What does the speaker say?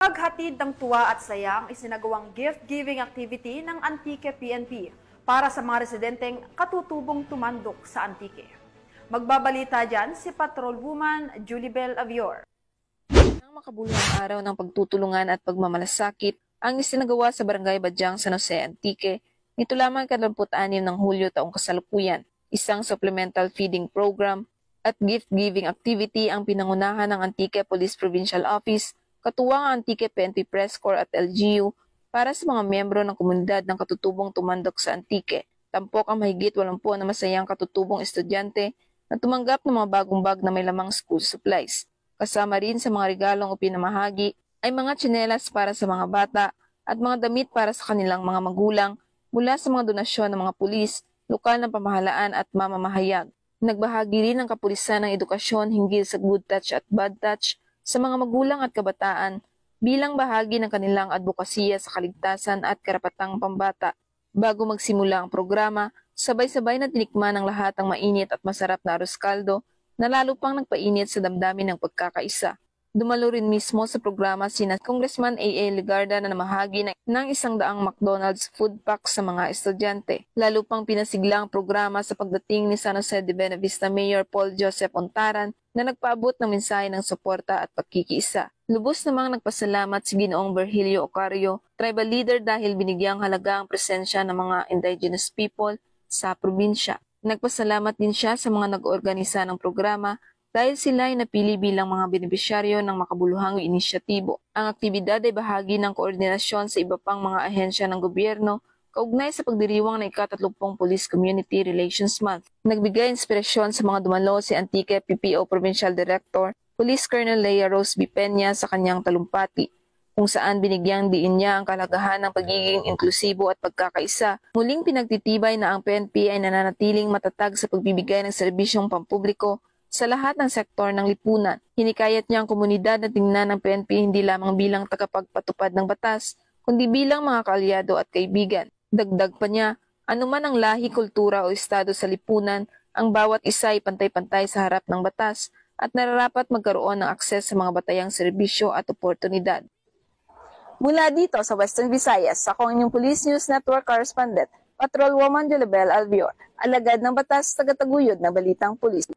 Paghatid ng tuwa at saya ang isinagawang gift-giving activity ng Antique PNP para sa mga residenteng katutubong tumandok sa Antique. Magbabalita dyan si Patrolwoman Julibel Avior. Ang makabuluhang araw ng pagtutulungan at pagmamalasakit ang isinagawa sa Barangay Badyang, San Jose, Antique nito lamang 26 ng Hulyo taong kasalukuyan. Isang supplemental feeding program at gift-giving activity ang pinangunahan ng Antique Police Provincial Office, katuwang ang Antique PNP Press Corps at LGU para sa mga miyembro ng komunidad ng katutubong tumandok sa Antique. Tampok ang mahigit 80 na masayang katutubong estudyante na tumanggap ng mga bagong bag na may lamang school supplies. Kasama rin sa mga regalong ipinamahagi ay mga tsinelas para sa mga bata at mga damit para sa kanilang mga magulang mula sa mga donasyon ng mga pulis, lokal na pamahalaan at mamamahayag. Nagbahagi rin ang kapulisan ng edukasyon hinggil sa good touch at bad touch sa mga magulang at kabataan bilang bahagi ng kanilang advokasya sa kaligtasan at karapatang pambata. Bago magsimula ang programa, sabay-sabay na tinikman ng lahat ang mainit at masarap na arroz caldo na lalo pang nagpainit sa damdamin ng pagkakaisa. Dumalo rin mismo sa programa sina Congressman A.A. Legarda na namahagi ng 100 McDonald's food pack sa mga estudyante. Lalo pang pinasigla ang programa sa pagdating ni San Jose de Buenavista Mayor Paul Joseph Ontaran na nagpaabot ng mensahe ng suporta at pagkikiisa. Lubos namang nagpasalamat si Ginoong Virgilio Ocario, tribal leader dahil binigyang halaga ang presensya ng mga indigenous people sa probinsya. Nagpasalamat din siya sa mga nag-organisa ng programa dahil sila ay napili bilang mga benepisyaryo ng makabuluhang inisyatibo. Ang aktibidad ay bahagi ng koordinasyon sa iba pang mga ahensya ng gobyerno kaugnay sa pagdiriwang ng ika-30 Police Community Relations Month. Nagbigay inspirasyon sa mga dumalo si Antique PPO Provincial Director, Police Colonel Leia Rose B. Peña sa kanyang talumpati, kung saan binigyang diin niya ang kalagahan ng pagiging inklusibo at pagkakaisa. Muling pinagtitibay na ang PNP ay nananatiling matatag sa pagbibigay ng serbisyong pampubliko sa lahat ng sektor ng lipunan. Hinikayat niya ang komunidad na tingnan ang PNP hindi lamang bilang tagapagpatupad ng batas, kundi bilang mga kaalyado at kaibigan. Dagdag pa niya, anuman ang lahi, kultura o estado sa lipunan, ang bawat isa ay pantay-pantay sa harap ng batas at nararapat magkaroon ng akses sa mga batayang serbisyo at oportunidad. Mula dito sa Western Visayas, ako ang inyong Police News Network correspondent, Patrolwoman Julibel Albior, alagad ng batas, tagataguyod ng Balitang Pulis.